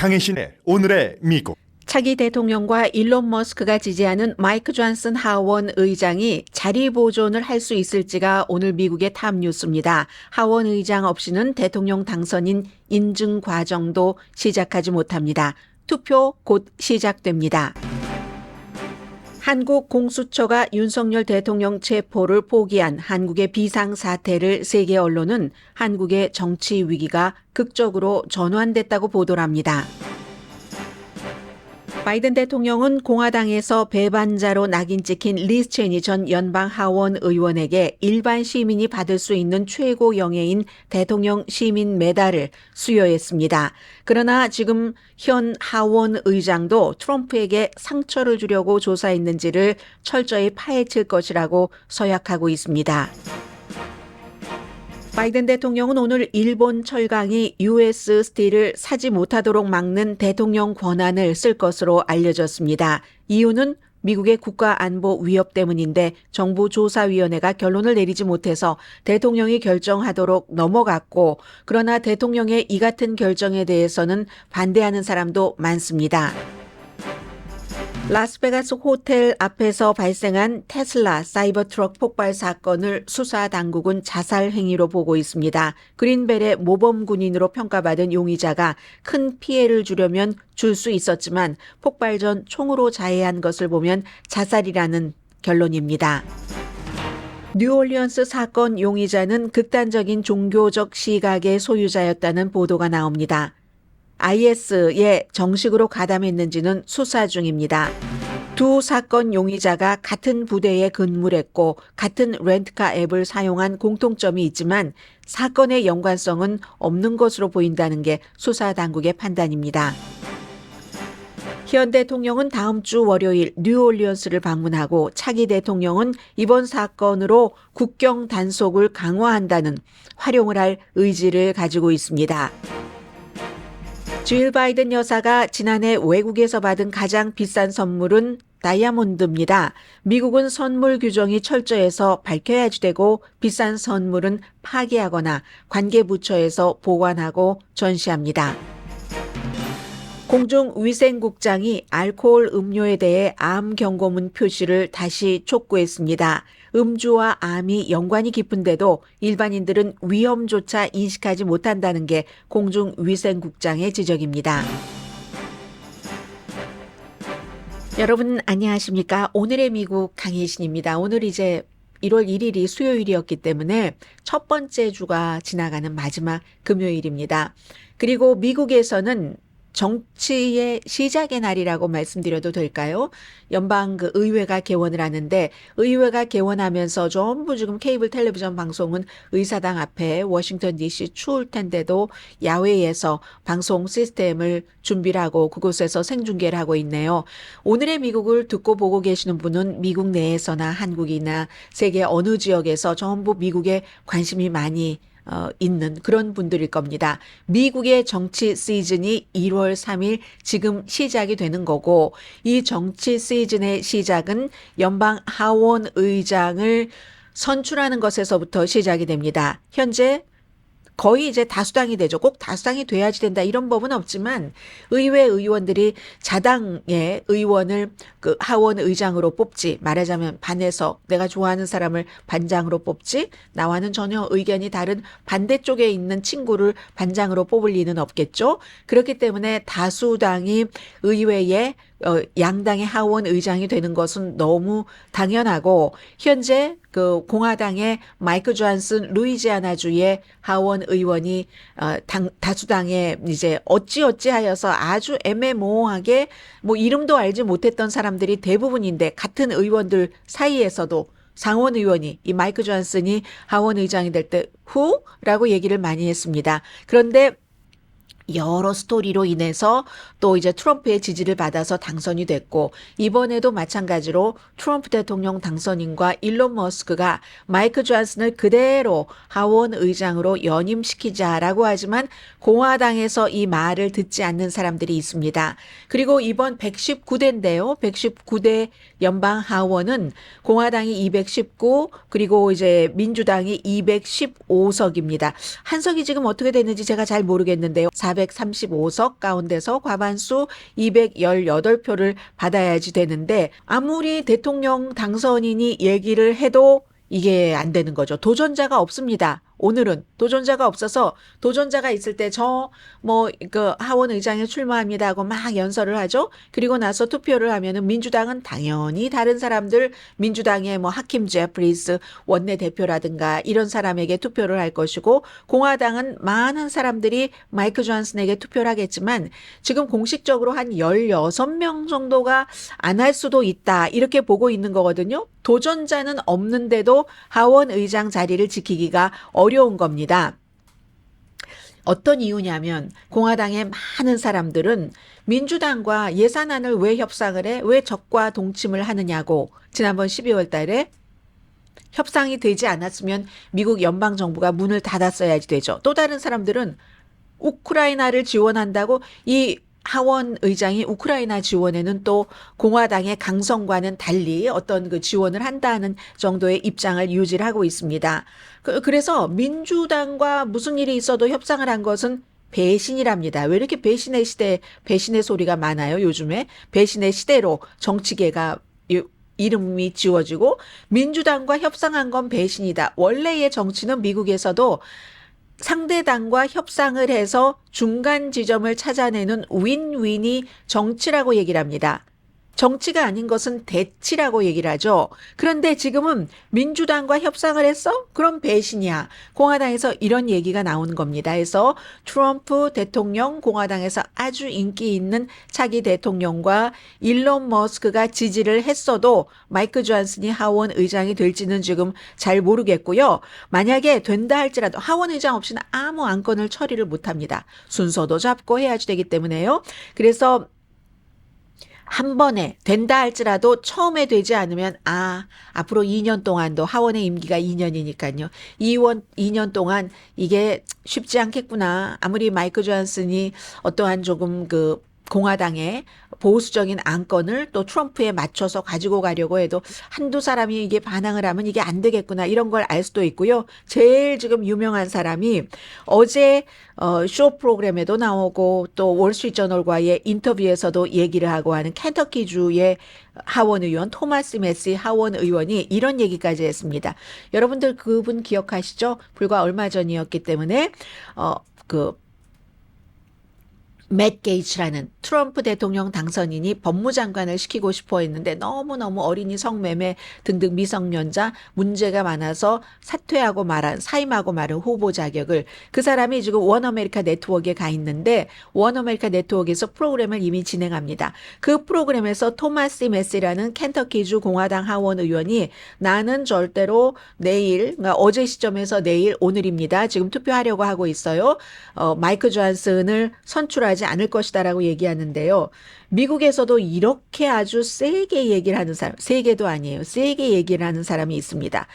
강혜신의 오늘의 미국. 차기 대통령과 일론 머스크가 지지하는 마이크 존슨 하원 의장이 자리 보존을 할 수 있을지가 오늘 미국의 탑 뉴스입니다. 하원 의장 없이는 대통령 당선인 인증 과정도 시작하지 못합니다. 투표 곧 시작됩니다. 한국 공수처가 윤석열 대통령 체포를 포기한 한국의 비상사태를 세계 언론은 한국의 정치 위기가 극적으로 전환됐다고 보도를 합니다. 바이든 대통령은 공화당에서 배반자로 낙인 찍힌 리스 체니 전 연방 하원 의원에게 일반 시민이 받을 수 있는 최고 영예인 대통령 시민 메달을 수여했습니다. 그러나 지금 현 하원 의장도 트럼프에게 상처를 주려고 조사했는지를 철저히 파헤칠 것이라고 서약하고 있습니다. 바이든 대통령은 오늘 일본 철강이 US 스틸을 사지 못하도록 막는 대통령 권한을 쓸 것으로 알려졌습니다. 이유는 미국의 국가안보 위협 때문인데 정부 조사위원회가 결론을 내리지 못해서 대통령이 결정하도록 넘어갔고, 그러나 대통령의 이 같은 결정에 대해서는 반대하는 사람도 많습니다. 라스베가스 호텔 앞에서 발생한 테슬라 사이버트럭 폭발 사건을 수사 당국은 자살 행위로 보고 있습니다. 그린벨의 모범 군인으로 평가받은 용의자가 큰 피해를 주려면 줄 수 있었지만 폭발 전 총으로 자해한 것을 보면 자살이라는 결론입니다. 뉴올리언스 사건 용의자는 극단적인 종교적 시각의 소유자였다는 보도가 나옵니다. IS에 정식으로 가담했는지는 수사 중입니다. 두 사건 용의자가 같은 부대에 근무를 했고 같은 렌트카 앱을 사용한 공통점이 있지만 사건의 연관성은 없는 것으로 보인다는 게 수사 당국의 판단입니다. 현 대통령은 다음 주 월요일 뉴올리언스를 방문하고 차기 대통령은 이번 사건으로 국경 단속을 강화한다는 활용을 할 의지를 가지고 있습니다. 질 바이든 여사가 지난해 외국에서 받은 가장 비싼 선물은 다이아몬드입니다. 미국은 선물 규정이 철저해서 밝혀야지 되고 비싼 선물은 파기하거나 관계부처에서 보관하고 전시합니다. 공중위생국장이 알코올 음료에 대해 암 경고문 표시를 다시 촉구했습니다. 음주와 암이 연관이 깊은데도 일반인들은 위험조차 인식하지 못한다는 게 공중위생국장의 지적입니다. 여러분 안녕하십니까? 오늘의 미국 강혜신입니다. 오늘 이제 1월 1일이 수요일이었기 때문에 첫 번째 주가 지나가는 마지막 금요일입니다. 그리고 미국에서는 정치의 시작의 날이라고 말씀드려도 될까요? 연방 의회가 개원을 하는데, 의회가 개원하면서 전부 지금 케이블 텔레비전 방송은 의사당 앞에 워싱턴 DC 추울 텐데도 야외에서 방송 시스템을 준비를 하고 그곳에서 생중계를 하고 있네요. 오늘의 미국을 듣고 보고 계시는 분은 미국 내에서나 한국이나 세계 어느 지역에서 전부 미국에 관심이 많이 있는 그런 분들일 겁니다. 미국의 정치 시즌이 1월 3일 지금 시작이 되는 거고, 이 정치 시즌의 시작은 연방 하원 의장을 선출하는 것에서부터 시작이 됩니다. 현재 거의 이제 다수당이 되죠. 꼭 다수당이 돼야지 된다 이런 법은 없지만 의회 의원들이 자당의 의원을 그 하원 의장으로 뽑지, 말하자면 반에서 내가 좋아하는 사람을 반장으로 뽑지, 나와는 전혀 의견이 다른 반대쪽에 있는 친구를 반장으로 뽑을 리는 없겠죠. 그렇기 때문에 다수당이 의회에 양당의 하원 의장이 되는 것은 너무 당연하고, 현재 그 공화당의 마이크 존슨 루이지아나주의 하원 의원이 다수당에 이제 어찌어찌하여서 아주 애매모호하게 뭐 이름도 알지 못했던 사람들이 대부분인데, 같은 의원들 사이에서도 상원 의원이 이 마이크 존슨이 하원 의장이 될 때 후라고 얘기를 많이 했습니다. 그런데 여러 스토리로 인해서 또 이제 트럼프의 지지를 받아서 당선이 됐고, 이번에도 마찬가지로 트럼프 대통령 당선인과 일론 머스크가 마이크 존슨을 그대로 하원 의장으로 연임시키자라고 하지만 공화당에서 이 말을 듣지 않는 사람들이 있습니다. 그리고 이번 119대인데요. 119대 연방 하원은 공화당이 219, 그리고 이제 민주당이 215석입니다. 한석이 지금 어떻게 됐는지 제가 잘 모르겠는데요. 435석 가운데서 과반수 218표를 받아야지 되는데 아무리 대통령 당선인이 얘기를 해도 이게 안 되는 거죠. 도전자가 없습니다. 오늘은 도전자가 없어서 도전자가 있을 때 하원 의장에 출마합니다 하고 막 연설을 하죠. 그리고 나서 투표를 하면은 민주당은 당연히 다른 사람들 민주당의 하킴 제프리스 원내대표라든가 이런 사람에게 투표를 할 것이고 공화당은 많은 사람들이 마이크 존슨에게 투표를 하겠지만 지금 공식적으로 한 16명 정도가 안 할 수도 있다. 이렇게 보고 있는 거거든요. 도전자는 없는데도 하원 의장 자리를 지키기가 어려운 겁니다. 어떤 이유냐면 공화당의 많은 사람들은 민주당과 예산안을 왜 협상을 해? 왜 적과 동침을 하느냐고 지난번 12월 달에 협상이 되지 않았으면 미국 연방정부가 문을 닫았어야지 되죠. 또 다른 사람들은 우크라이나를 지원한다고 이 하원 의장이 우크라이나 지원에는 또 공화당의 강성과는 달리 어떤 그 지원을 한다는 정도의 입장을 유지를 하고 있습니다. 그래서 민주당과 무슨 일이 있어도 협상을 한 것은 배신이랍니다. 왜 이렇게 배신의 시대, 배신의 소리가 많아요, 요즘에? 배신의 시대로 정치계가 이름이 지워지고 민주당과 협상한 건 배신이다. 원래의 정치는 미국에서도 상대당과 협상을 해서 중간 지점을 찾아내는 윈윈이 정치라고 얘기를 합니다. 정치가 아닌 것은 대치라고 얘기를 하죠. 그런데 지금은 민주당과 협상을 했어? 그럼 배신이야. 공화당에서 이런 얘기가 나오는 겁니다. 그래서 트럼프 대통령, 공화당에서 아주 인기 있는 차기 대통령과 일론 머스크가 지지를 했어도 마이크 존슨이 하원 의장이 될지는 지금 잘 모르겠고요. 만약에 된다 할지라도 하원 의장 없이는 아무 안건을 처리를 못합니다. 순서도 잡고 해야지 되기 때문에요. 그래서 한 번에 된다 할지라도 처음에 되지 않으면 앞으로 2년 동안도 하원의 임기가 2년이니까요. 2년 동안 이게 쉽지 않겠구나. 아무리 마이크 존슨이 어떠한 조금 공화당의 보수적인 안건을 또 트럼프에 맞춰서 가지고 가려고 해도 한두 사람이 이게 반항을 하면 이게 안 되겠구나 이런 걸 알 수도 있고요. 제일 지금 유명한 사람이 어제 쇼 프로그램에도 나오고 또 월스트리트저널과의 인터뷰에서도 얘기를 하고 하는 켄터키주의 하원 의원 토마스 메시 하원 의원이 이런 얘기까지 했습니다. 여러분들 그분 기억하시죠? 불과 얼마 전이었기 때문에 맷 게이츠라는 트럼프 대통령 당선인이 법무장관을 시키고 싶어 했는데 너무너무 어린이 성매매 등등 미성년자 문제가 많아서 사임하고 말한 후보 자격을 그 사람이 지금 원 아메리카 네트워크에 가 있는데 원 아메리카 네트워크에서 프로그램을 이미 진행합니다. 그 프로그램에서 토마스 메시라는 켄터키주 공화당 하원 의원이 나는 절대로 내일, 그러니까 어제 시점에서 내일 오늘입니다. 지금 투표하려고 하고 있어요. 마이크 존슨을 선출하지 않을 것이다라고 얘기하는데요. 미국에서도 이렇게 아주 세게 얘기를 하는 사람, 세게도 아니에요. 세게 얘기를 하는 사람이 있습니다.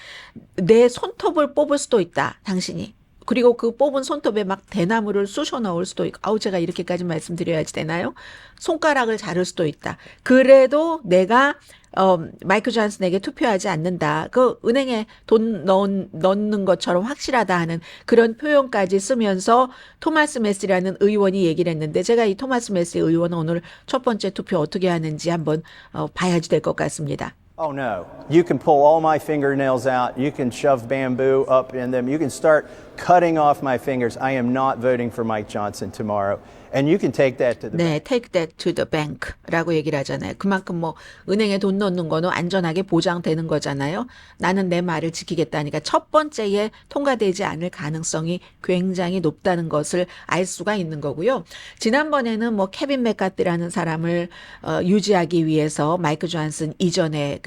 내 손톱을 뽑을 수도 있다, 당신이. 그리고 그 뽑은 손톱에 막 대나무를 쑤셔 넣을 수도 있고, 제가 이렇게까지 말씀드려야지 되나요? 손가락을 자를 수도 있다. 그래도 내가 마이크 존슨에게 투표하지 않는다. 그 은행에 돈 넣는 것처럼 확실하다 하는 그런 표현까지 쓰면서 토마스 메시라는 의원이 얘기를 했는데 제가 이 토마스 메시 의원은 오늘 첫 번째 투표 어떻게 하는지 한번 봐야지 될 것 같습니다. Oh no, you can pull all my fingernails out, you can shove bamboo up in them, you can start cutting off my fingers. I am not voting for Mike Johnson tomorrow. And you can take that to the bank. 네, take that to the bank라고 얘기를 하잖아요. 그만큼 은행에 돈 넣는 거는 안전하게 보장되는 거잖아요. 나는 내 말을 지키겠다니까 첫 번째에 통과되지 않을 가능성이 굉장히 높다는 것을 알 수가 있는 거고요. 지난번에는 케빈 맥카티라는 사람을 유지하기 위해서 마이크 존슨 이전에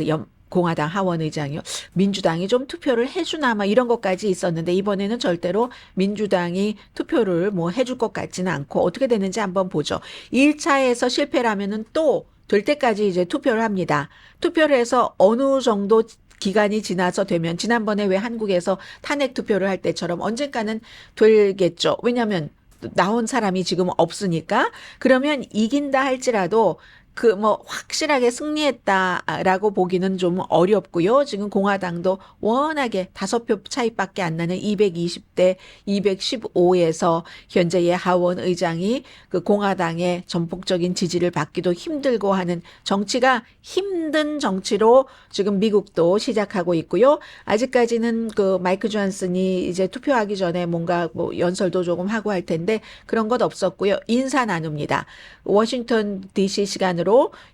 공화당 하원 의장이요. 민주당이 좀 투표를 해주나 이런 것까지 있었는데 이번에는 절대로 민주당이 투표를 해줄 것 같지는 않고 어떻게 되는지 한번 보죠. 1차에서 실패를 하면은 또 될 때까지 이제 투표를 합니다. 투표를 해서 어느 정도 기간이 지나서 되면 지난번에 왜 한국에서 탄핵 투표를 할 때처럼 언젠가는 되겠죠. 왜냐하면 나온 사람이 지금 없으니까. 그러면 이긴다 할지라도 그 뭐 확실하게 승리했다라고 보기는 좀 어렵고요. 지금 공화당도 워낙에 5표 차이밖에 안 나는 220대 215에서 현재의 하원 의장이 그 공화당의 전폭적인 지지를 받기도 힘들고 하는 정치가 힘든 정치로 지금 미국도 시작하고 있고요. 아직까지는 그 마이크 존슨이 이제 투표하기 전에 뭔가 뭐 연설도 조금 하고 할 텐데 그런 것 없었고요. 인사 나눕니다. 워싱턴 DC 시간으로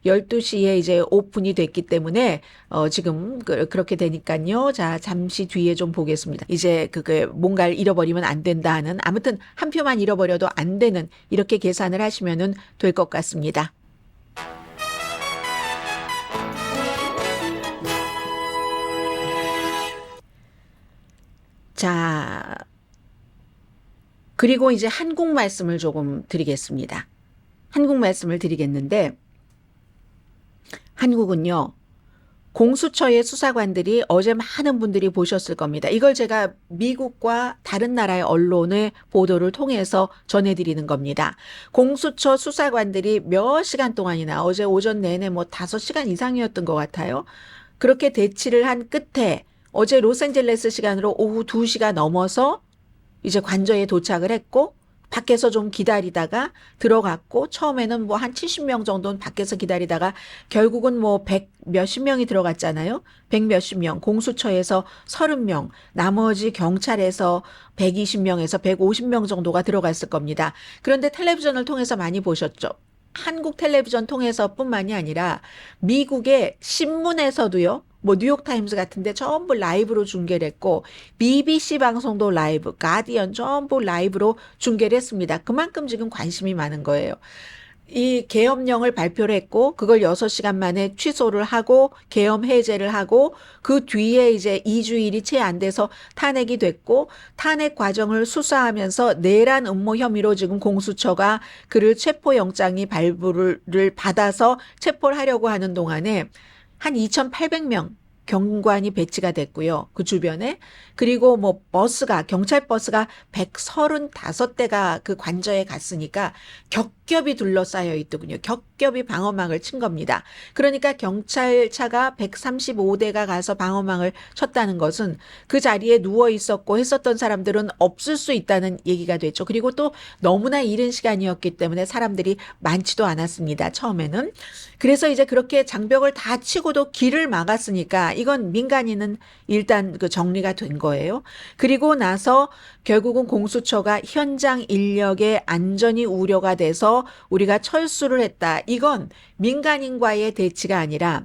12시에 이제 오픈이 됐기 때문에 지금 그렇게 되니까요. 자, 잠시 뒤에 좀 보겠습니다. 이제 그게 뭔가를 잃어버리면 안 된다 하는 아무튼 한 표만 잃어버려도 안 되는 이렇게 계산을 하시면은 될 것 같습니다. 자, 그리고 이제 한국 말씀을 조금 드리겠습니다. 한국 말씀을 드리겠는데 한국은요. 공수처의 수사관들이 어제 많은 분들이 보셨을 겁니다. 이걸 제가 미국과 다른 나라의 언론의 보도를 통해서 전해드리는 겁니다. 공수처 수사관들이 몇 시간 동안이나 어제 오전 내내 뭐 5시간 이상이었던 것 같아요. 그렇게 대치를 한 끝에 어제 로스앤젤레스 시간으로 오후 2시가 넘어서 이제 관저에 도착을 했고 밖에서 좀 기다리다가 들어갔고 처음에는 뭐 한 70명 정도는 밖에서 기다리다가 결국은 뭐 100 몇십 명이 들어갔잖아요. 100 몇십 명, 공수처에서 30명, 나머지 경찰에서 120명에서 150명 정도가 들어갔을 겁니다. 그런데 텔레비전을 통해서 많이 보셨죠. 한국 텔레비전 통해서뿐만이 아니라 미국의 신문에서도요. 뭐 뉴욕타임스 같은데 전부 라이브로 중계를 했고 BBC 방송도 라이브, 가디언 전부 라이브로 중계를 했습니다. 그만큼 지금 관심이 많은 거예요. 이 계엄령을 발표를 했고 그걸 6시간 만에 취소를 하고 계엄 해제를 하고 그 뒤에 이제 2주일이 채 안 돼서 탄핵이 됐고 탄핵 과정을 수사하면서 내란 음모 혐의로 지금 공수처가 그를 체포영장이 발부를 받아서 체포를 하려고 하는 동안에 한 2,800명 경관이 배치가 됐고요. 그 주변에. 그리고 뭐 버스가, 경찰 버스가 135대가 그 관저에 갔으니까 겹겹이 둘러싸여 있더군요. 겹겹이 방어막을 친 겁니다. 그러니까 경찰차가 135대가 가서 방어막을 쳤다는 것은 그 자리에 누워 있었고 했었던 사람들은 없을 수 있다는 얘기가 됐죠. 그리고 또 너무나 이른 시간이었기 때문에 사람들이 많지도 않았습니다. 처음에는. 그래서 이제 그렇게 장벽을 다 치고도 길을 막았으니까 이건 민간인은 일단 그 정리가 된 거예요. 그리고 나서 결국은 공수처가 현장 인력의 안전이 우려가 돼서 우리가 철수를 했다. 이건 민간인과의 대치가 아니라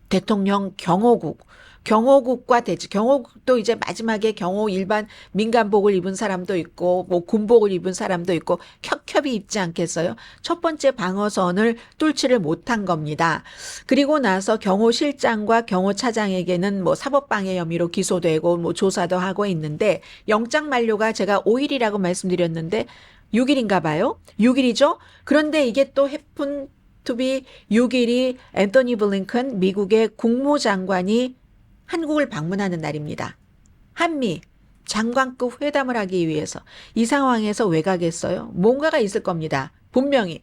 대통령 경호국과 대치. 경호국도 이제 마지막에 경호 일반 민간복을 입은 사람도 있고 뭐 군복을 입은 사람도 있고 겹겹이 입지 않겠어요? 첫 번째 방어선을 뚫지를 못한 겁니다. 그리고 나서 경호실장과 경호차장에게는 뭐 사법방해 혐의로 기소되고 뭐 조사도 하고 있는데 영장 만료가 제가 5일이라고 말씀드렸는데 6일인가 봐요. 6일이죠? 그런데 이게 또 해픈 투비 6일이 앤토니 블링컨 미국의 국무장관이 한국을 방문하는 날입니다. 한미 장관급 회담을 하기 위해서. 이 상황에서 왜 가겠어요? 뭔가가 있을 겁니다. 분명히.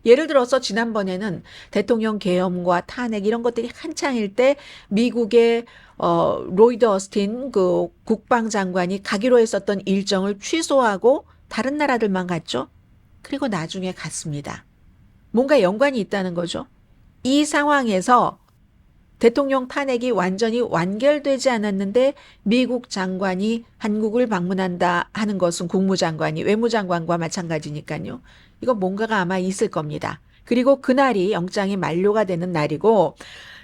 예를 들어서 지난번에는 대통령 계엄과 탄핵 이런 것들이 한창일 때 미국의 로이드 어스틴 그 국방장관이 가기로 했었던 일정을 취소하고 다른 나라들만 갔죠. 그리고 나중에 갔습니다. 뭔가 연관이 있다는 거죠. 이 상황에서 대통령 탄핵이 완전히 완결되지 않았는데 미국 장관이 한국을 방문한다 하는 것은 국무장관이 외무장관과 마찬가지니까요. 이거 뭔가가 아마 있을 겁니다. 그리고 그날이 영장이 만료가 되는 날이고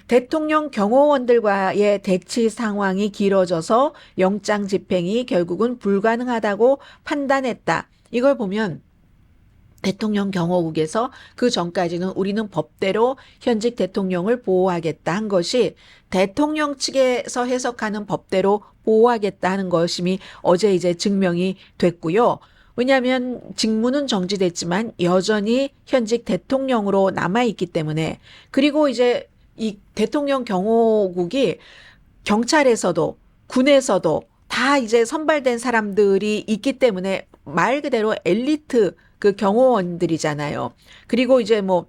대통령 경호원들과의 대치 상황이 길어져서 영장 집행이 결국은 불가능하다고 판단했다. 이걸 보면 대통령 경호국에서 그 전까지는 우리는 법대로 현직 대통령을 보호하겠다 한 것이 대통령 측에서 해석하는 법대로 보호하겠다 하는 것임이 어제 이제 증명이 됐고요. 왜냐하면 직무는 정지됐지만 여전히 현직 대통령으로 남아있기 때문에 그리고 이제 이 대통령 경호국이 경찰에서도 군에서도 다 이제 선발된 사람들이 있기 때문에 말 그대로 엘리트 그 경호원들이잖아요. 그리고 이제 뭐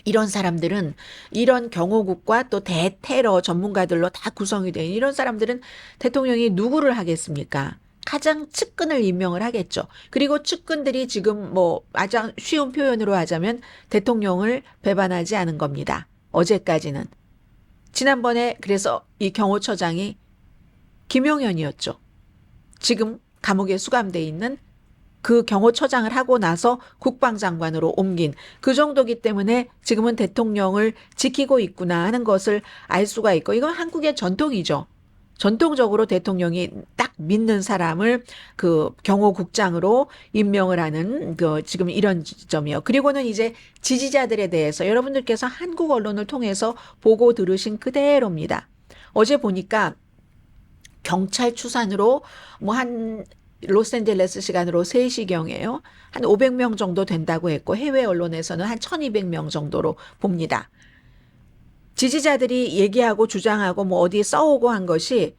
이런 사람들은 이런 경호국과 또 대테러 전문가들로 다 구성이 된 이런 사람들은 대통령이 누구를 하겠습니까? 가장 측근을 임명을 하겠죠. 그리고 측근들이 지금 뭐 가장 쉬운 표현으로 하자면 대통령을 배반하지 않은 겁니다. 어제까지는. 지난번에 그래서 이 경호처장이 김용현이었죠. 지금 감옥에 수감돼 있는 그 경호처장을 하고 나서 국방장관으로 옮긴 그 정도기 때문에 지금은 대통령을 지키고 있구나 하는 것을 알 수가 있고, 이건 한국의 전통이죠. 전통적으로 대통령이 딱 믿는 사람을 그 경호국장으로 임명을 하는 그 지금 이런 점이요. 그리고는 이제 지지자들에 대해서 여러분들께서 한국 언론을 통해서 보고 들으신 그대로입니다. 어제 보니까 경찰 추산으로 한 로스앤젤레스 시간으로 3시경에요. 한 500명 정도 된다고 했고 해외 언론에서는 한 1200명 정도로 봅니다. 지지자들이 얘기하고 주장하고 뭐 어디에 써오고 한 것이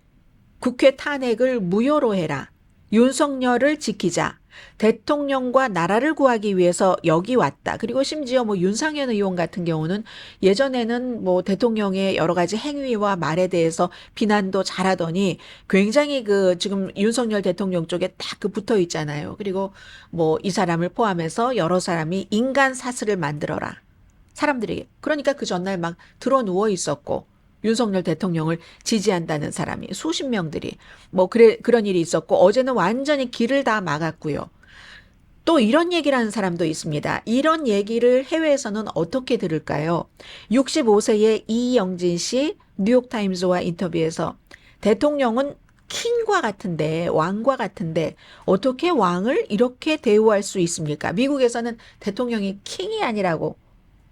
국회 탄핵을 무효로 해라. 윤석열을 지키자. 대통령과 나라를 구하기 위해서 여기 왔다. 그리고 심지어 뭐 윤상현 의원 같은 경우는 예전에는 뭐 대통령의 여러 가지 행위와 말에 대해서 비난도 잘하더니 굉장히 그 지금 윤석열 대통령 쪽에 딱 그 붙어 있잖아요. 그리고 뭐 이 사람을 포함해서 여러 사람이 인간 사슬을 만들어라. 사람들에게. 그러니까 그 전날 막 들어 누워 있었고 윤석열 대통령을 지지한다는 사람이 수십 명들이 뭐 그런 일이 있었고 어제는 완전히 길을 다 막았고요. 또 이런 얘기를 하는 사람도 있습니다. 이런 얘기를 해외에서는 어떻게 들을까요? 65세의 이영진 씨 뉴욕타임즈와 인터뷰에서 대통령은 킹과 같은데 왕과 같은데 어떻게 왕을 이렇게 대우할 수 있습니까? 미국에서는 대통령이 킹이 아니라고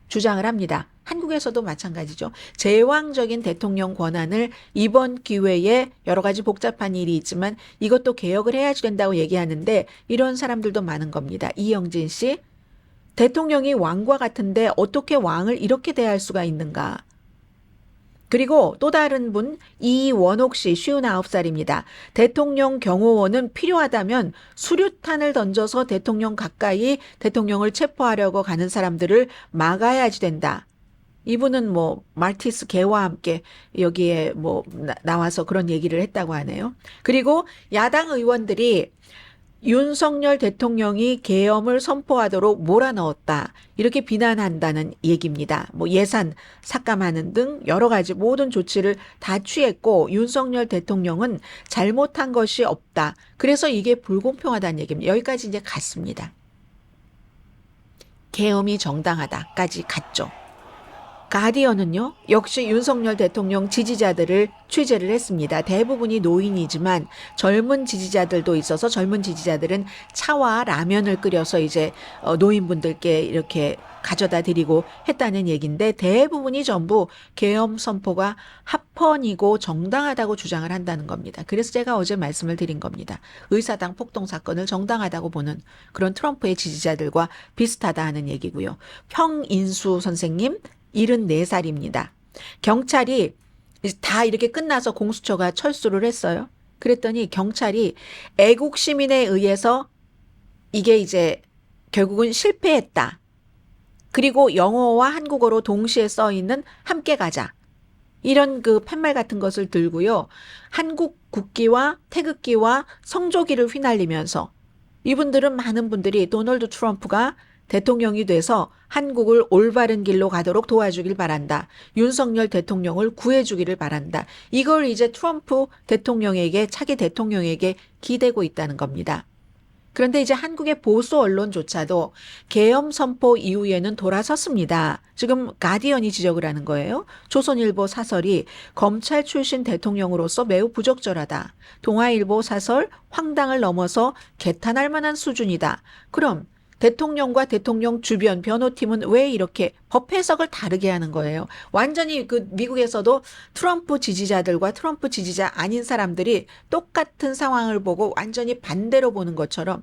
주장을 합니다. 한국에서도 마찬가지죠. 제왕적인 대통령 권한을 이번 기회에 여러 가지 복잡한 일이 있지만 이것도 개혁을 해야 된다고 얘기하는데 이런 사람들도 많은 겁니다. 이영진 씨, 대통령이 왕과 같은데 어떻게 왕을 이렇게 대할 수가 있는가? 그리고 또 다른 분 이원옥 씨 59살입니다. 대통령 경호원은 필요하다면 수류탄을 던져서 대통령 가까이 대통령을 체포하려고 가는 사람들을 막아야지 된다. 이분은 뭐 말티스 개와 함께 여기에 뭐 나와서 그런 얘기를 했다고 하네요. 그리고 야당 의원들이 윤석열 대통령이 계엄을 선포하도록 몰아넣었다. 이렇게 비난한다는 얘기입니다. 뭐 예산 삭감하는 등 여러 가지 모든 조치를 다 취했고 윤석열 대통령은 잘못한 것이 없다. 그래서 이게 불공평하다는 얘기입니다. 여기까지 이제 갔습니다. 계엄이 정당하다까지 갔죠. 가디언은요, 역시 윤석열 대통령 지지자들을 취재를 했습니다. 대부분이 노인이지만 젊은 지지자들도 있어서 젊은 지지자들은 차와 라면을 끓여서 이제 노인분들께 이렇게 가져다 드리고 했다는 얘기인데 대부분이 전부 계엄 선포가 합헌이고 정당하다고 주장을 한다는 겁니다. 그래서 제가 어제 말씀을 드린 겁니다. 의사당 폭동 사건을 정당하다고 보는 그런 트럼프의 지지자들과 비슷하다 하는 얘기고요. 평인수 선생님 74살입니다. 경찰이 다 이렇게 끝나서 공수처가 철수를 했어요. 그랬더니 경찰이 애국 시민에 의해서 이게 이제 결국은 실패했다. 그리고 영어와 한국어로 동시에 써 있는 함께 가자. 이런 그 팻말 같은 것을 들고요. 한국 국기와 태극기와 성조기를 휘날리면서 이분들은 많은 분들이 도널드 트럼프가 대통령이 돼서 한국을 올바른 길로 가도록 도와주길 바란다. 윤석열 대통령을 구해주기를 바란다. 이걸 이제 트럼프 대통령에게 차기 대통령에게 기대고 있다는 겁니다. 그런데 이제 한국의 보수 언론조차도 계엄 선포 이후에는 돌아섰습니다. 지금 가디언이 지적을 하는 거예요. 조선일보 사설이 검찰 출신 대통령으로서 매우 부적절하다. 동아일보 사설 황당을 넘어서 개탄할 만한 수준이다. 그럼 대통령과 대통령 주변 변호팀은 왜 이렇게 법 해석을 다르게 하는 거예요? 완전히 그 미국에서도 트럼프 지지자들과 트럼프 지지자 아닌 사람들이 똑같은 상황을 보고 완전히 반대로 보는 것처럼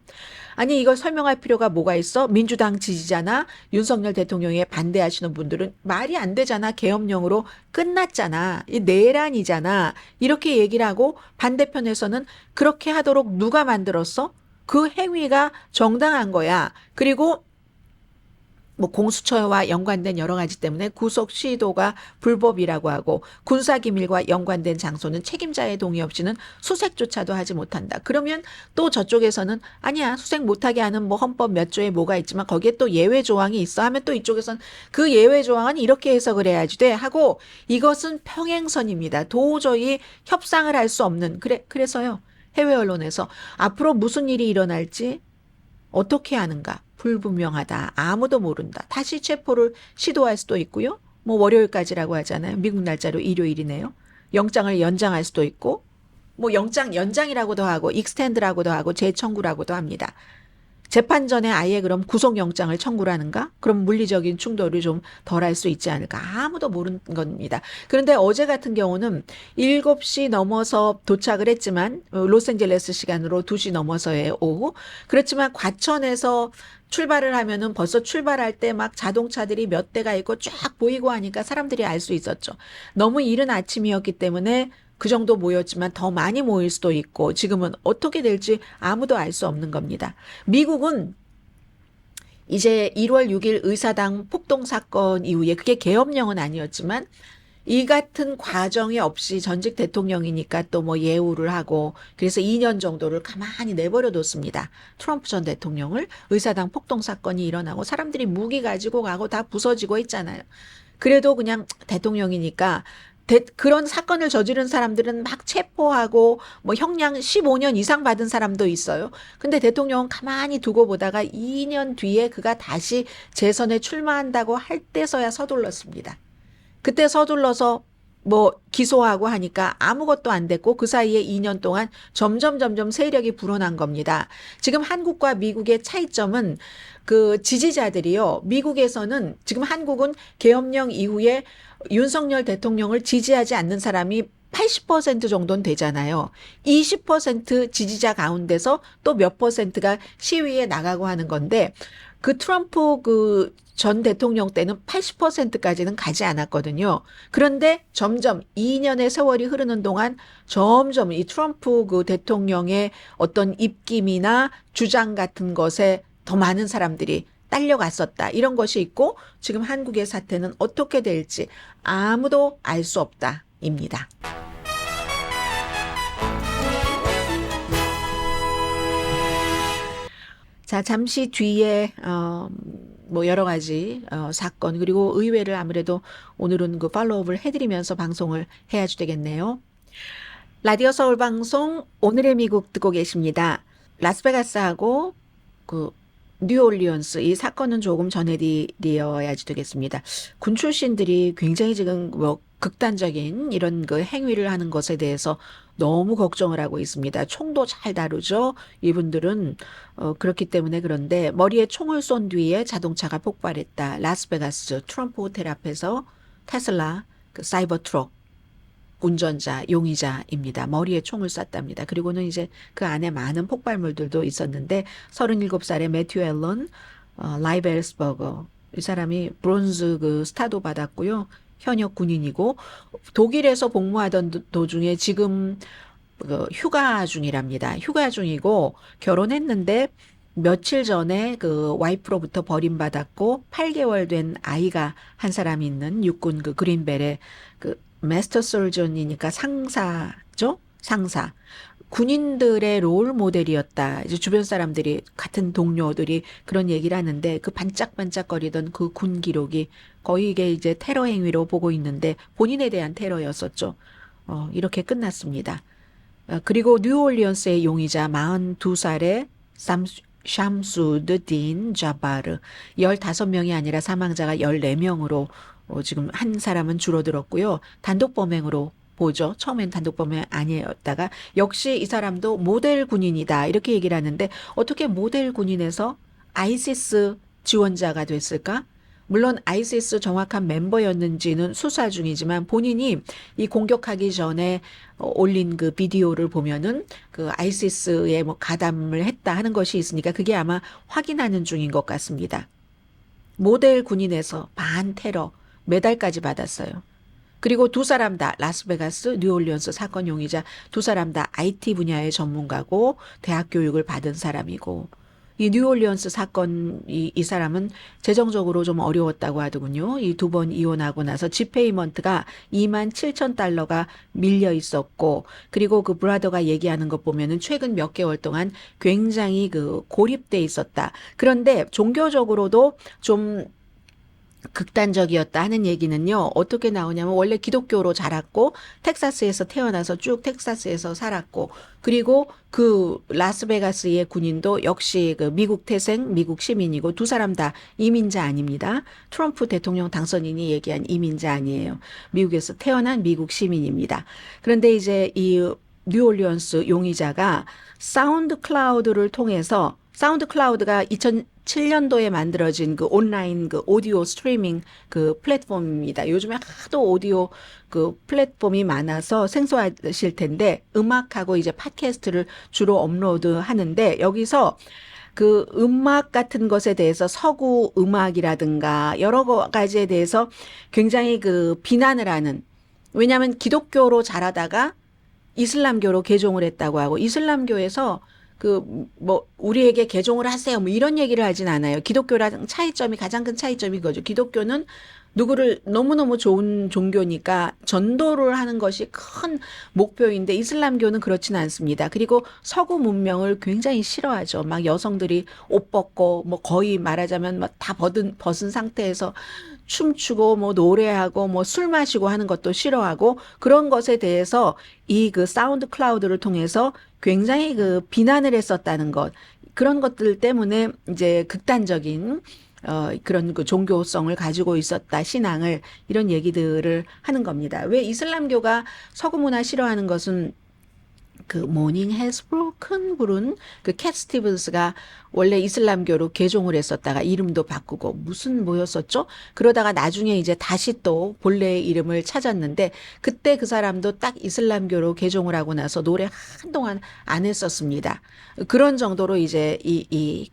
아니 이걸 설명할 필요가 뭐가 있어? 민주당 지지자나 윤석열 대통령에 반대하시는 분들은 말이 안 되잖아. 계엄령으로 끝났잖아. 이 내란이잖아. 이렇게 얘기를 하고 반대편에서는 그렇게 하도록 누가 만들었어? 그 행위가 정당한 거야. 그리고 뭐 공수처와 연관된 여러 가지 때문에 구속 시도가 불법이라고 하고 군사기밀과 연관된 장소는 책임자의 동의 없이는 수색조차도 하지 못한다. 그러면 또 저쪽에서는 아니야 수색 못하게 하는 뭐 헌법 몇 조에 뭐가 있지만 거기에 또 예외 조항이 있어 하면 또 이쪽에서는 그 예외 조항은 이렇게 해석을 해야지 돼 하고 이것은 평행선입니다. 도저히 협상을 할 수 없는 그래서요 해외 언론에서 앞으로 무슨 일이 일어날지 어떻게 하는가 불분명하다. 아무도 모른다. 다시 체포를 시도할 수도 있고요. 뭐 월요일까지라고 하잖아요. 미국 날짜로 일요일이네요. 영장을 연장할 수도 있고 뭐 영장 연장이라고도 하고 익스텐드라고도 하고 재청구라고도 합니다. 재판 전에 아예 그럼 구속영장을 청구를 하는가? 그럼 물리적인 충돌을 좀 덜 할 수 있지 않을까? 아무도 모르는 겁니다. 그런데 어제 같은 경우는 7시 넘어서 도착을 했지만 로스앤젤레스 시간으로 2시 넘어서의 오후 그렇지만 과천에서 출발을 하면은 벌써 출발할 때 막 자동차들이 몇 대가 있고 쫙 보이고 하니까 사람들이 알 수 있었죠. 너무 이른 아침이었기 때문에 그 정도 모였지만 더 많이 모일 수도 있고 지금은 어떻게 될지 아무도 알 수 없는 겁니다. 미국은 이제 1월 6일 의사당 폭동 사건 이후에 그게 계엄령은 아니었지만 이 같은 과정이 없이 전직 대통령이니까 또 뭐 예우를 하고 그래서 2년 정도를 가만히 내버려 뒀습니다. 트럼프 전 대통령을 의사당 폭동 사건이 일어나고 사람들이 무기 가지고 가고 다 부서지고 있잖아요. 그래도 그냥 대통령이니까 그런 사건을 저지른 사람들은 막 체포하고 뭐 형량 15년 이상 받은 사람도 있어요. 근데 대통령은 가만히 두고 보다가 2년 뒤에 그가 다시 재선에 출마한다고 할 때서야 서둘렀습니다. 그때 서둘러서 뭐 기소하고 하니까 아무것도 안 됐고 그 사이에 2년 동안 점점 세력이 불어난 겁니다. 지금 한국과 미국의 차이점은 그 지지자들이요. 미국에서는 지금 한국은 계엄령 이후에 윤석열 대통령을 지지하지 않는 사람이 80% 정도는 되잖아요. 20% 지지자 가운데서 또 몇 퍼센트가 시위에 나가고 하는 건데 그 트럼프 그 전 대통령 때는 80%까지는 가지 않았거든요. 그런데 점점 2년의 세월이 흐르는 동안 점점 이 트럼프 그 대통령의 어떤 입김이나 주장 같은 것에 더 많은 사람들이 딸려갔었다. 이런 것이 있고 지금 한국의 사태는 어떻게 될지 아무도 알 수 없다입니다. 자, 잠시 뒤에 뭐 여러 가지 사건 그리고 의회를 아무래도 오늘은 그 팔로우업을 해드리면서 방송을 해야지 되겠네요. 라디오 서울 방송 오늘의 미국 듣고 계십니다. 라스베가스하고 그 뉴올리언스 이 사건은 조금 전해드려야지 되겠습니다. 군 출신들이 굉장히 지금 뭐 극단적인 이런 그 행위를 하는 것에 대해서 너무 걱정을 하고 있습니다. 총도 잘 다루죠. 이분들은 그렇기 때문에 그런데 머리에 총을 쏜 뒤에 자동차가 폭발했다. 라스베가스 트럼프 호텔 앞에서 테슬라 그 사이버 트럭 운전자, 용의자입니다. 머리에 총을 쐈답니다. 그리고는 이제 그 안에 많은 폭발물들도 있었는데 37살의 매튜 앨런 라이베르스버거 이 사람이 브론즈 그 스타도 받았고요. 현역 군인이고 독일에서 복무하던 도중에 지금 휴가 중이랍니다. 휴가 중이고 결혼했는데 며칠 전에 그 와이프로부터 버림받았고 8개월 된 아이가 한 사람이 있는 육군 그 그린벨의 그 마스터 솔전이니까 상사죠? 상사. 군인들의 롤 모델이었다. 이제 주변 사람들이 같은 동료들이 그런 얘기를 하는데 그 반짝반짝거리던 그 군 기록이 거의 이게 이제 테러 행위로 보고 있는데 본인에 대한 테러였었죠. 이렇게 끝났습니다. 그리고 뉴올리언스의 용의자 42살의 샴수드 자바르 15명이 아니라 사망자가 14명으로 지금 한 사람은 줄어들었고요. 단독 범행으로 보죠. 처음엔 단독 범행 아니었다가 역시 이 사람도 모델 군인이다 이렇게 얘기를 하는데 어떻게 모델 군인에서 아이시스 지원자가 됐을까? 물론 아이시스 정확한 멤버였는지는 수사 중이지만 본인이 이 공격하기 전에 올린 그 비디오를 보면은 그 아이시스에 뭐 가담을 했다 하는 것이 있으니까 그게 아마 확인하는 중인 것 같습니다. 모델 군인에서 반테러 메달까지 받았어요. 그리고 두 사람 다 라스베가스, 뉴올리언스 사건 용의자 두 사람 다 IT 분야의 전문가고 대학 교육을 받은 사람이고 이 뉴올리언스 사건 이 사람은 재정적으로 좀 어려웠다고 하더군요. 이 2번 이혼하고 나서 집페이먼트가 27,000달러가 밀려 있었고, 그리고 그 브라더가 얘기하는 것 보면은 최근 몇 개월 동안 굉장히 그 고립돼 있었다. 그런데 종교적으로도 좀 극단적이었다 하는 얘기는요. 어떻게 나오냐면 원래 기독교로 자랐고 텍사스에서 태어나서 쭉 텍사스에서 살았고, 그리고 그 라스베가스의 군인도 역시 그 미국 태생 미국 시민이고, 두 사람 다 이민자 아닙니다. 트럼프 대통령 당선인이 얘기한 이민자 아니에요. 미국에서 태어난 미국 시민입니다. 그런데 이제 이 뉴올리언스 용의자가 사운드 클라우드를 통해서, 사운드 클라우드가 2007년도에 만들어진 그 온라인 그 오디오 스트리밍 그 플랫폼입니다. 요즘에 하도 오디오 그 플랫폼이 많아서 생소하실 텐데, 음악하고 이제 팟캐스트를 주로 업로드 하는데, 여기서 그 음악 같은 것에 대해서 서구 음악이라든가 여러 가지에 대해서 굉장히 그 비난을 하는, 왜냐하면 기독교로 자라다가 이슬람교로 개종을 했다고 하고, 이슬람교에서 그 뭐 우리에게 개종을 하세요 뭐 이런 얘기를 하진 않아요. 기독교랑 차이점이, 가장 큰 차이점이 그거죠. 기독교는 누구를 너무너무 좋은 종교니까 전도를 하는 것이 큰 목표인데, 이슬람교는 그렇지는 않습니다. 그리고 서구 문명을 굉장히 싫어하죠. 막 여성들이 옷 벗고 뭐 거의 말하자면 막 다 벗은 상태에서 춤추고 뭐 노래하고 뭐 술 마시고 하는 것도 싫어하고, 그런 것에 대해서 이 그 사운드 클라우드를 통해서 굉장히 그 비난을 했었다는 것, 그런 것들 때문에 이제 극단적인 그런 그 종교성을 가지고 있었다, 신앙을, 이런 얘기들을 하는 겁니다. 왜 이슬람교가 서구 문화 싫어하는 것은, 그 모닝 해스 브로큰 부른 그 캣 스티븐스가 원래 이슬람교로 개종을 했었다가 이름도 바꾸고 무슨 뭐였었죠? 그러다가 나중에 이제 다시 또 본래의 이름을 찾았는데, 그때 그 사람도 딱 이슬람교로 개종을 하고 나서 노래 한동안 안 했었습니다. 그런 정도로 이제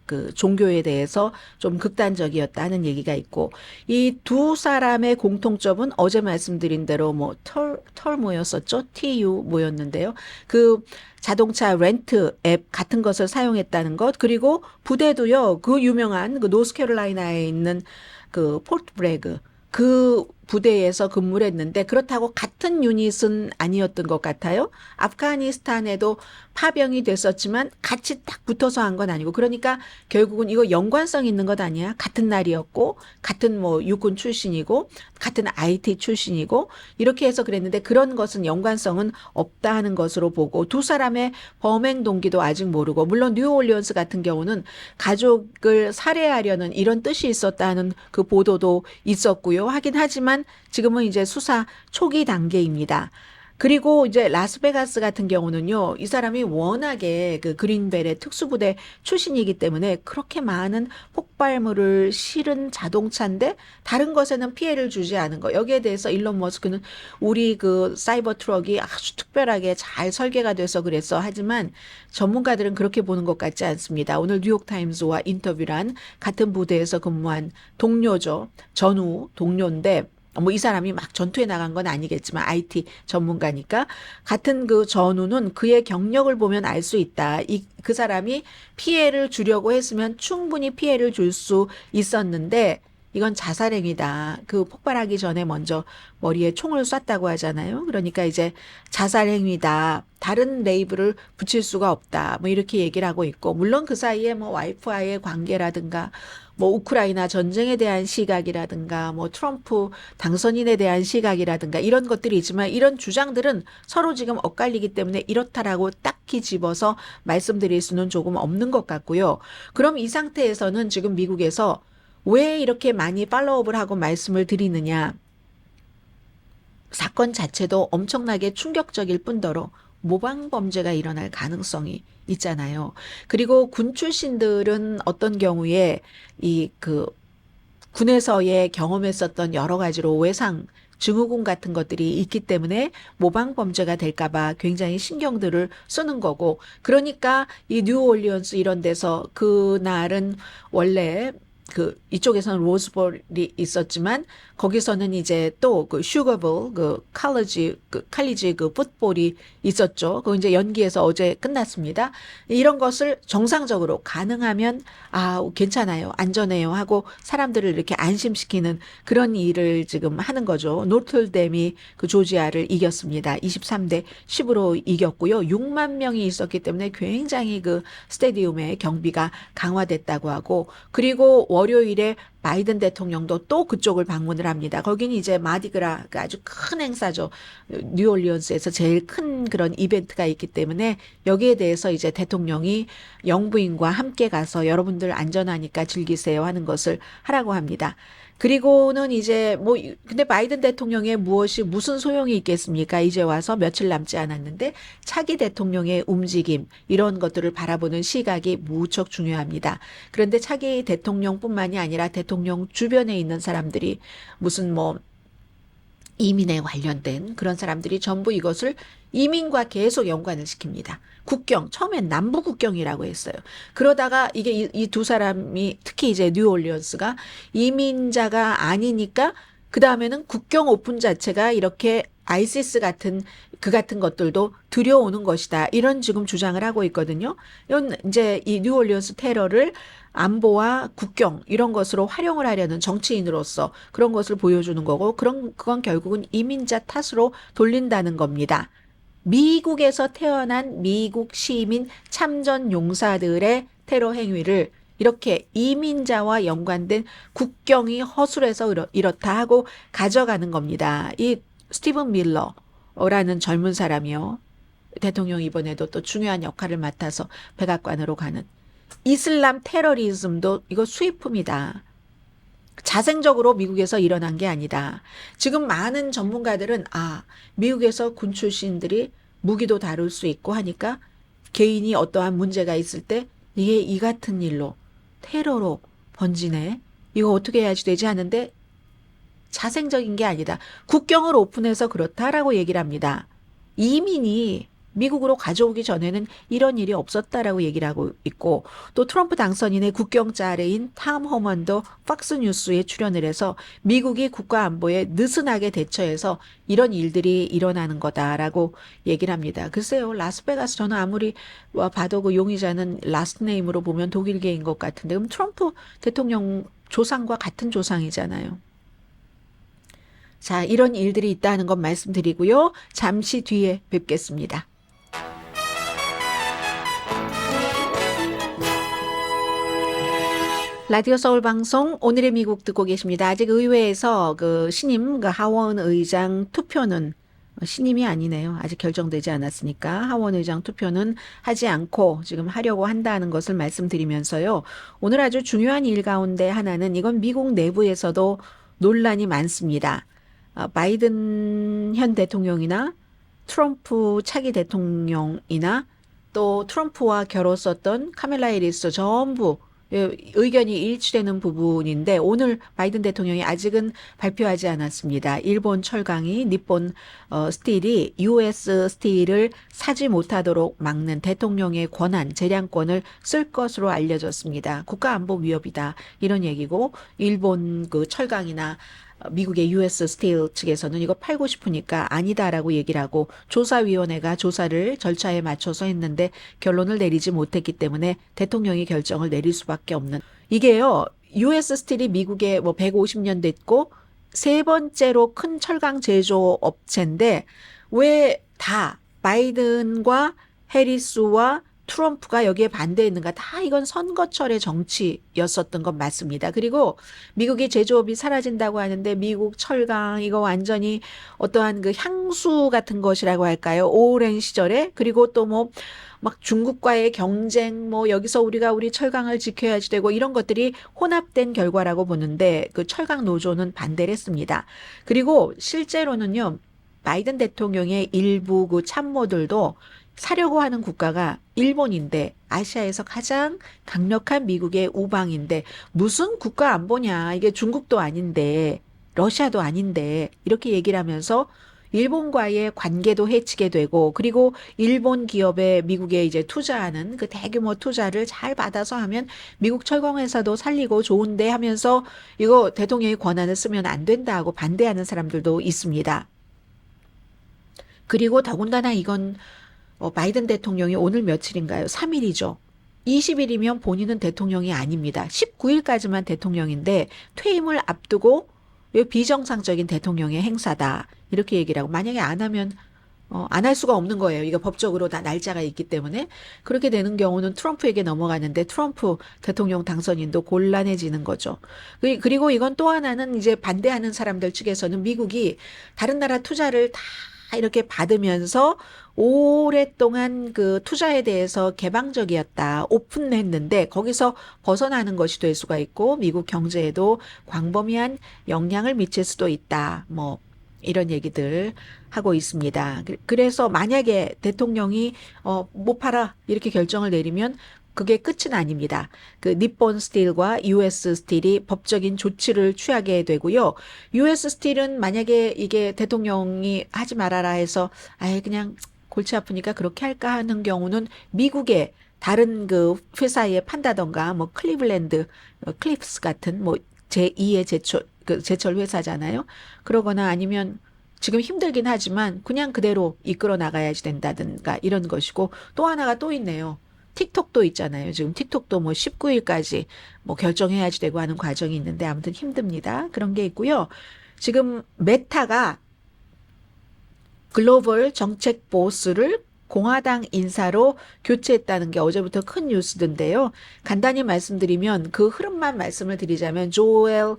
그 종교에 대해서 좀 극단적이었다는 얘기가 있고, 이 두 사람의 공통점은 어제 말씀드린 대로 뭐 털 뭐였었죠? TU 뭐였는데요. 그 자동차 렌트 앱 같은 것을 사용했다는 것, 그리고 부대도요, 그 유명한 그 노스캐롤라이나에 있는 그 포트 브래그, 그 부대에서 근무를 했는데, 그렇다고 같은 유닛은 아니었던 것 같아요. 아프가니스탄에도 파병이 됐었지만 같이 딱 붙어서 한 건 아니고, 그러니까 결국은 이거 연관성 있는 것 아니야? 같은 날이었고, 같은 뭐 육군 출신이고, 같은 IT 출신이고, 이렇게 해서 그랬는데, 그런 것은 연관성은 없다 하는 것으로 보고, 두 사람의 범행 동기도 아직 모르고, 물론 뉴올리언스 같은 경우는 가족을 살해하려는 이런 뜻이 있었다는 그 보도도 있었고요. 하긴 하지만 지금은 이제 수사 초기 단계입니다. 그리고 이제 라스베가스 같은 경우는요, 이 사람이 워낙에 그 그린벨의 특수부대 출신이기 때문에 그렇게 많은 폭발물을 실은 자동차인데 다른 것에는 피해를 주지 않은 거, 여기에 대해서 일론 머스크는 우리 그 사이버 트럭이 아주 특별하게 잘 설계가 돼서 그랬어. 하지만 전문가들은 그렇게 보는 것 같지 않습니다. 오늘 뉴욕타임스와 인터뷰를 한 같은 부대에서 근무한 동료죠. 전후 동료인데, 뭐 이 사람이 막 전투에 나간 건 아니겠지만 IT 전문가니까, 같은 그 전우는 그의 경력을 보면 알 수 있다. 그 사람이 피해를 주려고 했으면 충분히 피해를 줄 수 있었는데, 이건 자살행위다. 그 폭발하기 전에 먼저 머리에 총을 쐈다고 하잖아요. 그러니까 이제 자살행위다. 다른 레이블을 붙일 수가 없다. 뭐 이렇게 얘기를 하고 있고, 물론 그 사이에 뭐 와이프와의 관계라든가, 뭐 우크라이나 전쟁에 대한 시각이라든가, 뭐 트럼프 당선인에 대한 시각이라든가, 이런 것들이 있지만, 이런 주장들은 서로 지금 엇갈리기 때문에 이렇다라고 딱히 집어서 말씀드릴 수는 조금 없는 것 같고요. 그럼 이 상태에서는 지금 미국에서 왜 이렇게 많이 팔로우업을 하고 말씀을 드리느냐. 사건 자체도 엄청나게 충격적일 뿐더러 모방 범죄가 일어날 가능성이 있잖아요. 그리고 군 출신들은 어떤 경우에 이 그 군에서의 경험했었던 여러 가지로 외상 증후군 같은 것들이 있기 때문에 모방 범죄가 될까봐 굉장히 신경들을 쓰는 거고, 그러니까 이 뉴올리언스 이런 데서 그날은 원래 이쪽에서는 로즈볼이 있었지만 거기서는 이제 또 그 슈거볼 칼리지 그 풋볼이 있었죠. 그 이제 연기해서 어제 끝났습니다. 이런 것을 정상적으로 가능하면 괜찮아요, 안전해요 하고 사람들을 이렇게 안심시키는 그런 일을 지금 하는 거죠. 노틀댐이 그 조지아를 이겼습니다. 23대 10으로 이겼고요. 6만 명이 있었기 때문에 굉장히 그 스테디움의 경비가 강화됐다고 하고, 그리고 월요일에 바이든 대통령도 또 그쪽을 방문을 합니다. 거기는 이제 마디그라가 아주 큰 행사죠. 뉴올리언스에서 제일 큰 그런 이벤트가 있기 때문에 여기에 대해서 이제 대통령이 영부인과 함께 가서 여러분들 안전하니까 즐기세요 하는 것을 하라고 합니다. 그리고는 이제 근데 바이든 대통령의 무슨 소용이 있겠습니까? 이제 와서 며칠 남지 않았는데 차기 대통령의 움직임, 이런 것들을 바라보는 시각이 무척 중요합니다. 그런데 차기 대통령뿐만이 아니라 대통령 주변에 있는 사람들이 무슨 이민에 관련된 그런 사람들이 전부 이것을 이민과 계속 연관을 시킵니다. 국경, 처음엔 남부 국경이라고 했어요. 그러다가 이게 이 두 사람이 특히 이제 뉴올리언스가 이민자가 아니니까 그 다음에는 국경 오픈 자체가 이렇게 아이시스 같은 것들도 들여오는 것이다, 이런 지금 주장을 하고 있거든요. 이건 이제 이 뉴올리언스 테러를 안보와 국경 이런 것으로 활용을 하려는 정치인으로서 그런 것을 보여주는 거고, 그건 결국은 이민자 탓으로 돌린다는 겁니다. 미국에서 태어난 미국 시민 참전 용사들의 테러 행위를 이렇게 이민자와 연관된 국경이 허술해서 이렇다 하고 가져가는 겁니다. 이 스티븐 밀러라는 젊은 사람이요, 대통령 이번에도 또 중요한 역할을 맡아서 백악관으로 가는, 이슬람 테러리즘도 이거 수입품이다. 자생적으로 미국에서 일어난 게 아니다. 지금 많은 전문가들은 미국에서 군 출신들이 무기도 다룰 수 있고 하니까 개인이 어떠한 문제가 있을 때 이게 이 같은 일로 테러로 번지네, 이거 어떻게 해야지 되지 하는데 자생적인 게 아니다. 국경을 오픈해서 그렇다라고 얘기를 합니다. 이민이 미국으로 가져오기 전에는 이런 일이 없었다라고 얘기를 하고 있고, 또 트럼프 당선인의 국경자 아래인 탐 허먼도 팍스뉴스에 출연을 해서 미국이 국가 안보에 느슨하게 대처해서 이런 일들이 일어나는 거다라고 얘기를 합니다. 글쎄요, 라스베가스 저는 아무리 봐도 그 용의자는 라스트 네임으로 보면 독일계인 것 같은데, 그럼 트럼프 대통령 조상과 같은 조상이잖아요. 자, 이런 일들이 있다는 것 말씀드리고요. 잠시 뒤에 뵙겠습니다. 라디오 서울 방송 오늘의 미국 듣고 계십니다. 아직 의회에서 그 신임 하원 의장 투표는, 신임이 아니네요, 아직 결정되지 않았으니까 하원 의장 투표는 하지 않고 지금 하려고 한다는 것을 말씀드리면서요. 오늘 아주 중요한 일 가운데 하나는, 이건 미국 내부에서도 논란이 많습니다. 바이든 현 대통령이나 트럼프 차기 대통령이나 또 트럼프와 겨뤘었던 카멜라 해리스 전부 의견이 일치되는 부분인데, 오늘 바이든 대통령이 아직은 발표하지 않았습니다. 일본 철강이 니폰 스틸이 US 스틸을 사지 못하도록 막는 대통령의 권한, 재량권을 쓸 것으로 알려졌습니다. 국가안보 위협이다, 이런 얘기고, 일본 그 철강이나 미국의 US 스틸 측에서는 이거 팔고 싶으니까 아니다라고 얘기를 하고, 조사위원회가 조사를 절차에 맞춰서 했는데 결론을 내리지 못했기 때문에 대통령이 결정을 내릴 수밖에 없는, 이게요, US 스틸이 미국에 150년 됐고 세 번째로 큰 철강 제조 업체인데 왜 다 바이든과 해리스와 트럼프가 여기에 반대했는가? 다 이건 선거철의 정치였었던 건 맞습니다. 그리고 미국의 제조업이 사라진다고 하는데 미국 철강 이거 완전히 어떠한 그 향수 같은 것이라고 할까요? 오랜 시절에. 그리고 또 막 중국과의 경쟁, 여기서 우리가 우리 철강을 지켜야지 되고, 이런 것들이 혼합된 결과라고 보는데 그 철강 노조는 반대를 했습니다. 그리고 실제로는요, 바이든 대통령의 일부 그 참모들도 사려고 하는 국가가 일본인데, 아시아에서 가장 강력한 미국의 우방인데 무슨 국가 안보냐, 이게 중국도 아닌데 러시아도 아닌데, 이렇게 얘기를 하면서 일본과의 관계도 해치게 되고, 그리고 일본 기업에 미국에 이제 투자하는 그 대규모 투자를 잘 받아서 하면 미국 철강회사도 살리고 좋은데 하면서 이거 대통령의 권한을 쓰면 안 된다고 반대하는 사람들도 있습니다. 그리고 더군다나 이건 바이든 대통령이 오늘 며칠인가요? 3일이죠. 20일이면 본인은 대통령이 아닙니다. 19일까지만 대통령인데 퇴임을 앞두고 비정상적인 대통령의 행사다. 이렇게 얘기를 하고, 만약에 안 하면 안 할 수가 없는 거예요. 이거 법적으로 다 날짜가 있기 때문에. 그렇게 되는 경우는 트럼프에게 넘어가는데 트럼프 대통령 당선인도 곤란해지는 거죠. 그리고 이건 또 하나는 이제 반대하는 사람들 측에서는 미국이 다른 나라 투자를 다 이렇게 받으면서 오랫동안 그 투자에 대해서 개방적이었다, 오픈했는데 거기서 벗어나는 것이 될 수가 있고 미국 경제에도 광범위한 영향을 미칠 수도 있다. 뭐 이런 얘기들 하고 있습니다. 그래서 만약에 대통령이 못 팔아 이렇게 결정을 내리면 그게 끝은 아닙니다. 그 니폰 스틸과 US 스틸이 법적인 조치를 취하게 되고요. US 스틸은 만약에 이게 대통령이 하지 말아라 해서 아예 그냥 골치 아프니까 그렇게 할까 하는 경우는 미국의 다른 그 회사에 판다던가 뭐 클리블랜드 클립스 같은 뭐 제2의 제철 회사잖아요. 그러거나 아니면 지금 힘들긴 하지만 그냥 그대로 이끌어 나가야지 된다든가 이런 것이고, 또 하나가 또 있네요. 틱톡도 있잖아요. 지금 틱톡도 뭐 19일까지 뭐 결정해야지 되고 하는 과정이 있는데 아무튼 힘듭니다. 그런 게 있고요. 지금 메타가 글로벌 정책 보스를 공화당 인사로 교체했다는 게 어제부터 큰 뉴스던데요. 간단히 말씀드리면 그 흐름만 말씀을 드리자면 조엘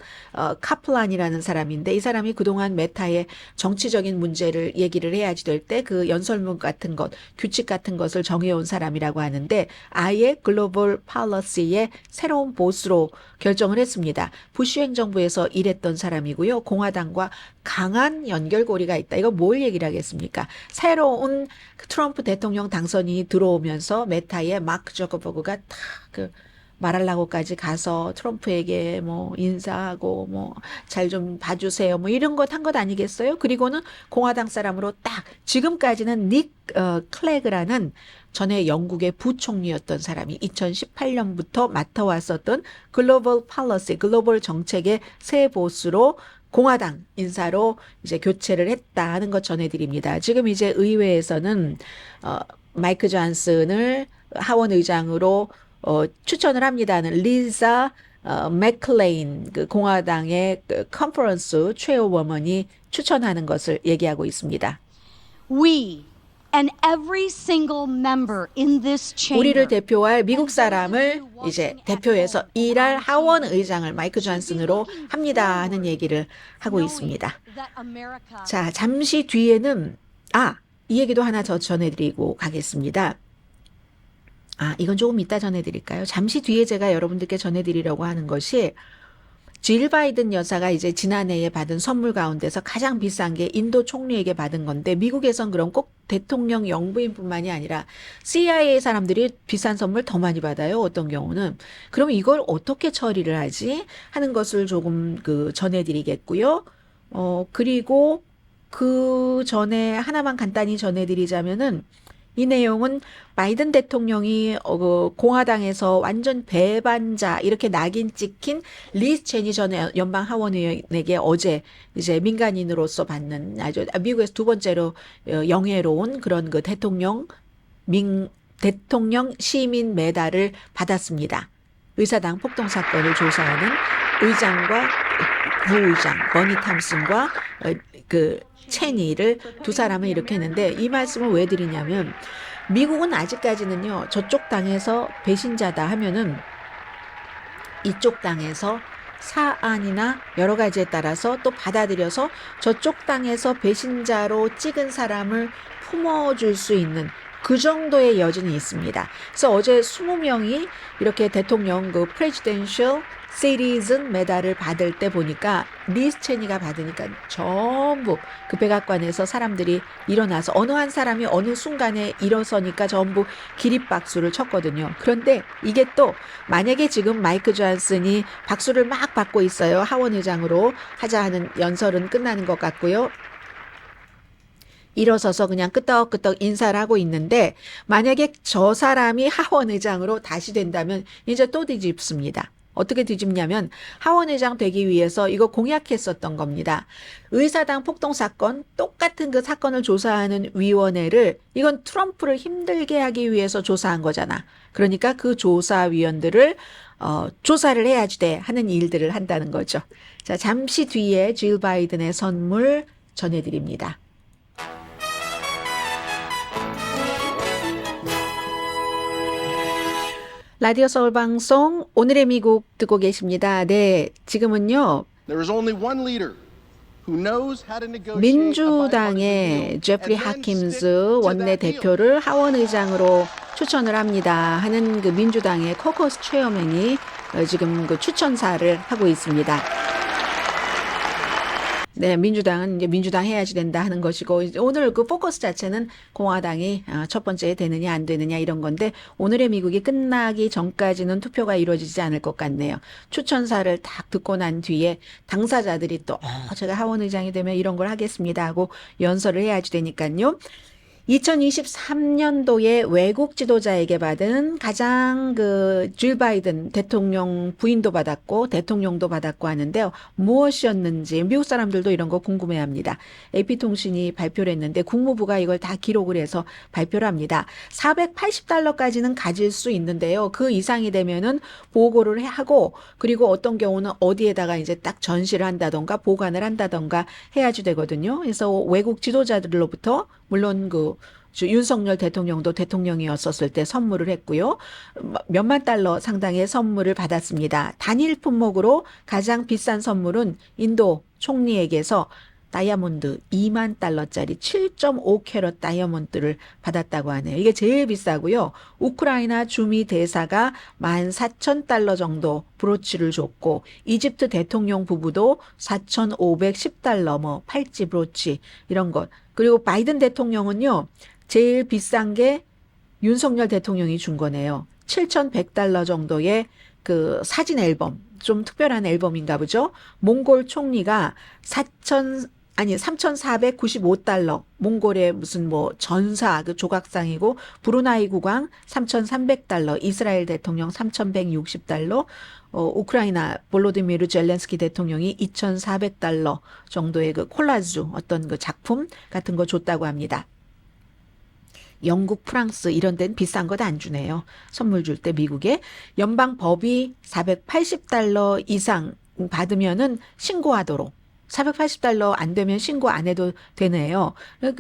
카플란이라는 사람인데, 이 사람이 그동안 메타의 정치적인 문제를 얘기를 해야지 될 때 그 연설문 같은 것, 규칙 같은 것을 정해온 사람이라고 하는데 아예 글로벌 팔러시의 새로운 보스로 결정을 했습니다. 부시 행정부에서 일했던 사람이고요. 공화당과 강한 연결고리가 있다. 이거 뭘 얘기를 하겠습니까? 새로운 트럼프 대통령 당선인이 들어오면서 메타의 마크 저커버그가 다 그 말하려고까지 가서 트럼프에게 뭐 인사하고 뭐 잘 좀 봐주세요 뭐 이런 것 한 것 아니겠어요? 그리고는 공화당 사람으로 딱 지금까지는 닉 클레그라는 전에 영국의 부총리였던 사람이 2018년부터 맡아왔었던 글로벌 팔러시, 글로벌 정책의 새 보스로 공화당 인사로 이제 교체를 했다는 것 전해드립니다. 지금 이제 의회에서는 마이크 존슨을 하원 의장으로 추천을 합니다는 리사 맥클레인 그 공화당의 그 컨퍼런스 최고위원이 추천하는 것을 얘기하고 있습니다. We and every single member in this chamber. 우리를 대표할 미국 사람을 이제 대표해서 일할 하원 의장을 마이크 존슨으로 합니다 하는 얘기를 하고 있습니다. 자, 잠시 뒤에는 이 얘기도 하나 더 전해드리고 가겠습니다. 이건 조금 이따 전해드릴까요? 잠시 뒤에 제가 여러분들께 전해드리려고 하는 것이 질 바이든 여사가 이제 지난해에 받은 선물 가운데서 가장 비싼 게 인도 총리에게 받은 건데, 미국에선 그럼 꼭 대통령 영부인뿐만이 아니라 CIA 사람들이 비싼 선물 더 많이 받아요. 어떤 경우는. 그럼 이걸 어떻게 처리를 하지 하는 것을 조금 전해드리겠고요. 그리고 그 전에 하나만 간단히 전해드리자면은, 이 내용은 바이든 대통령이 공화당에서 완전 배반자 이렇게 낙인 찍힌 리즈 체니 전 연방 하원의원에게 어제 이제 민간인으로서 받는 아주 미국에서 두 번째로 영예로운 그런 그 대통령 시민 메달을 받았습니다. 의사당 폭동 사건을 조사하는 의장과 부의장 버니 탐슨과 그 체니를 두 사람을 이렇게 했는데, 이 말씀을 왜 드리냐면 미국은 아직까지는요, 저쪽 당에서 배신자다 하면은 이쪽 당에서 사안이나 여러 가지에 따라서 또 받아들여서 저쪽 당에서 배신자로 찍은 사람을 품어줄 수 있는 그 정도의 여지는 있습니다. 그래서 어제 20명이 이렇게 대통령 그 프레지덴셜 시리즌 메달을 받을 때 보니까 리즈 체니가 받으니까 전부 그 백악관에서 사람들이 일어나서 어느 한 사람이 어느 순간에 일어서니까 전부 기립박수를 쳤거든요. 그런데 이게 또 만약에 지금 마이크 존슨이 박수를 막 받고 있어요. 하원 의장으로 하자 하는 연설은 끝나는 것 같고요. 일어서서 그냥 끄떡끄떡 인사를 하고 있는데 만약에 저 사람이 하원의장으로 다시 된다면 이제 또 뒤집습니다. 어떻게 뒤집냐면 하원의장 되기 위해서 이거 공약했었던 겁니다. 의사당 폭동 사건, 똑같은 그 사건을 조사하는 위원회를 이건 트럼프를 힘들게 하기 위해서 조사한 거잖아. 그러니까 그 조사위원들을 조사를 해야지 돼 하는 일들을 한다는 거죠. 자, 잠시 뒤에 질 바이든의 선물 전해드립니다. 라디오 서울 방송 오늘의 미국 듣고 계십니다. 네, 지금은요. There is only one leader who knows how to negotiate 민주당의 제프리 하킴스 원내대표를 하원의장으로 추천을 합니다 하는 그 민주당의 코커스 체어맨이 지금 그 추천사를 하고 있습니다. 네, 민주당은 이제 민주당 해야지 된다 하는 것이고 오늘 그 포커스 자체는 공화당이 첫 번째 되느냐 안 되느냐 이런 건데 오늘의 미국이 끝나기 전까지는 투표가 이루어지지 않을 것 같네요. 추천사를 딱 듣고 난 뒤에 당사자들이 또 제가 하원의장이 되면 이런 걸 하겠습니다 하고 연설을 해야지 되니까요. 2023년도에 외국 지도자에게 받은 가장 질 바이든 대통령 부인도 받았고 대통령도 받았고 하는데요. 무엇이었는지 미국 사람들도 이런 거 궁금해합니다. AP통신이 발표를 했는데 국무부가 이걸 다 기록을 해서 발표를 합니다. $480까지는 가질 수 있는데요. 그 이상이 되면은 보고를 하고 그리고 어떤 경우는 어디에다가 이제 딱 전시를 한다던가 보관을 한다던가 해야지 되거든요. 그래서 외국 지도자들로부터 물론 윤석열 대통령도 대통령이었었을 때 선물을 했고요. 몇만 달러 상당의 선물을 받았습니다. 단일 품목으로 가장 비싼 선물은 인도 총리에게서 다이아몬드 2만 달러짜리 7.5캐럿 다이아몬드를 받았다고 하네요. 이게 제일 비싸고요. 우크라이나 주미 대사가 14,000달러 정도 브로치를 줬고 이집트 대통령 부부도 4,510달러 팔찌 브로치 이런 것. 그리고 바이든 대통령은요. 제일 비싼 게 윤석열 대통령이 준 거네요. 7,100달러 정도의 그 사진 앨범. 좀 특별한 앨범인가 보죠. 몽골 총리가 3,495달러. 몽골의 무슨 전사 그 조각상이고 브루나이 국왕 3,300달러. 이스라엘 대통령 3,160달러. 우크라이나 볼로디미르 젤렌스키 대통령이 2,400달러 정도의 그 콜라주 어떤 그 작품 같은 거 줬다고 합니다. 영국, 프랑스 이런 데는 비싼 것 안 주네요. 선물 줄 때 미국에 연방 법이 480달러 이상 받으면은 신고하도록 480달러 안 되면 신고 안 해도 되네요.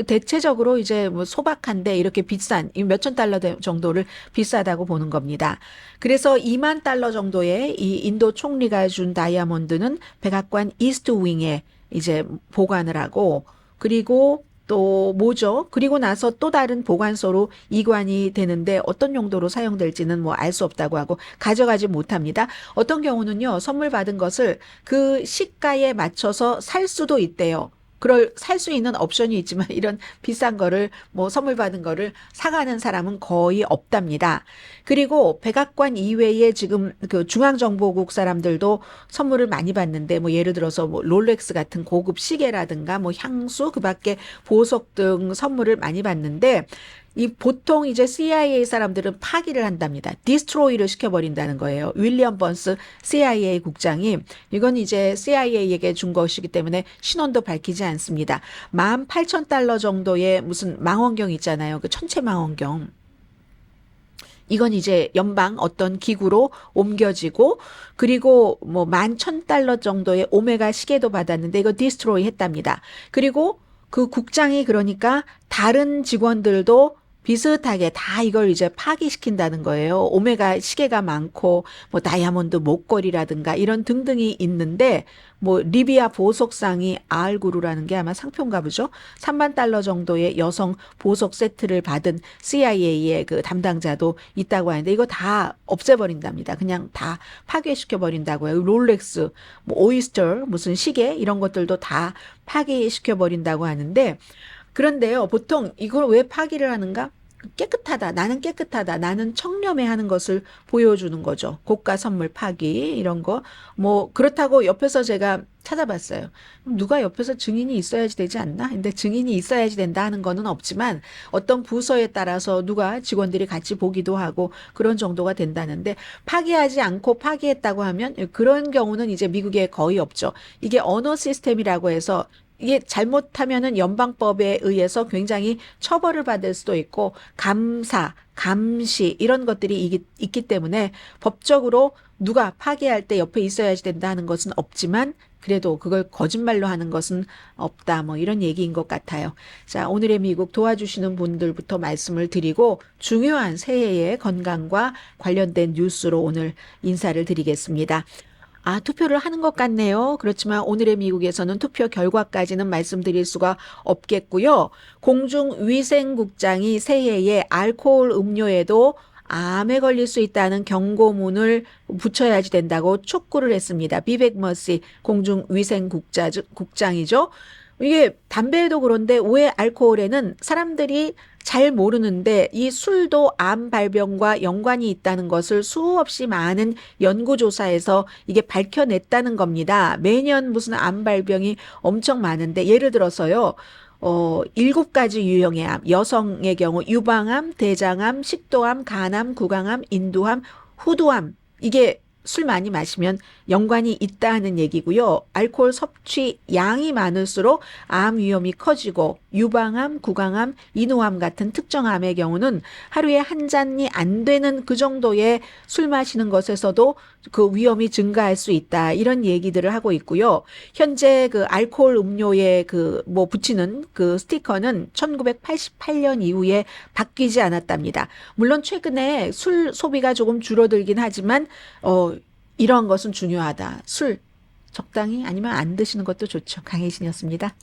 대체적으로 이제 소박한데 이렇게 비싼 몇천 달러 정도를 비싸다고 보는 겁니다. 그래서 2만 달러 정도의 이 인도 총리가 준 다이아몬드는 백악관 이스트 윙에 이제 보관을 하고 그리고 또 뭐죠? 그리고 나서 또 다른 보관소로 이관이 되는데 어떤 용도로 사용될지는 알 수 없다고 하고 가져가지 못합니다. 어떤 경우는요. 선물 받은 것을 그 시가에 맞춰서 살 수도 있대요. 살 수 있는 옵션이 있지만 이런 비싼 거를 선물 받은 거를 사가는 사람은 거의 없답니다. 그리고 백악관 이외에 지금 그 중앙정보국 사람들도 선물을 많이 받는데 예를 들어서 롤렉스 같은 고급 시계라든가 향수 그밖에 보석 등 선물을 많이 받는데 이 보통 이제 CIA 사람들은 파기를 한답니다. 디스트로이를 시켜버린다는 거예요. 윌리엄 번스 CIA 국장이 이건 이제 CIA에게 준 것이기 때문에 신원도 밝히지 않습니다. 18,000달러 정도의 무슨 망원경 있잖아요. 그 천체 망원경. 이건 이제 연방 어떤 기구로 옮겨지고 그리고 11,000달러 정도의 오메가 시계도 받았는데 이거 디스트로이 했답니다. 그리고 그 국장이 그러니까 다른 직원들도 비슷하게 다 이걸 이제 파기시킨다는 거예요. 오메가 시계가 많고 다이아몬드 목걸이라든가 이런 등등이 있는데 리비아 보석상이 알구루라는 게 아마 상표인가 보죠. 3만 달러 정도의 여성 보석 세트를 받은 CIA의 그 담당자도 있다고 하는데 이거 다 없애버린답니다. 그냥 다 파괴시켜버린다고요. 롤렉스, 오이스터, 무슨 시계 이런 것들도 다 파괴시켜버린다고 하는데 그런데요. 보통 이걸 왜 파기를 하는가? 깨끗하다, 나는 깨끗하다, 나는 청렴해 하는 것을 보여주는 거죠. 고가 선물 파기 이런 거. 뭐 그렇다고 옆에서 제가 찾아봤어요. 누가 옆에서 증인이 있어야지 되지 않나? 근데 증인이 있어야지 된다 하는 거는 없지만 어떤 부서에 따라서 누가 직원들이 같이 보기도 하고 그런 정도가 된다는데, 파기하지 않고 파기했다고 하면 그런 경우는 이제 미국에 거의 없죠. 이게 언어 시스템이라고 해서 이게 잘못하면은 연방법에 의해서 굉장히 처벌을 받을 수도 있고 감사, 감시 이런 것들이 있기 때문에 법적으로 누가 파기할 때 옆에 있어야지 된다는 것은 없지만 그래도 그걸 거짓말로 하는 것은 없다. 뭐 이런 얘기인 것 같아요. 자, 오늘의 미국 도와주시는 분들부터 말씀을 드리고 중요한 새해의 건강과 관련된 뉴스로 오늘 인사를 드리겠습니다. 투표를 하는 것 같네요. 그렇지만 오늘의 미국에서는 투표 결과까지는 말씀드릴 수가 없겠고요. 공중위생국장이 새해에 알코올 음료에도 암에 걸릴 수 있다는 경고문을 붙여야지 된다고 촉구를 했습니다. 비백 머시 공중위생국장이죠. 이게 담배에도 그런데 왜 알코올에는 사람들이 잘 모르는데 이 술도 암 발병과 연관이 있다는 것을 수없이 많은 연구조사에서 이게 밝혀냈다는 겁니다. 매년 무슨 암 발병이 엄청 많은데 예를 들어서요. 7가지 유형의 암, 여성의 경우 유방암, 대장암, 식도암, 간암, 구강암, 인두암, 후두암, 이게 술 많이 마시면 연관이 있다 하는 얘기고요. 알코올 섭취 양이 많을수록 암 위험이 커지고 유방암, 구강암, 인후암 같은 특정 암의 경우는 하루에 한 잔이 안 되는 그 정도의 술 마시는 것에서도 그 위험이 증가할 수 있다. 이런 얘기들을 하고 있고요. 현재 그 알코올 음료에 뭐 붙이는 그 스티커는 1988년 이후에 바뀌지 않았답니다. 물론 최근에 술 소비가 조금 줄어들긴 하지만 이러한 것은 중요하다. 술 적당히 아니면 안 드시는 것도 좋죠. 강혜진이었습니다.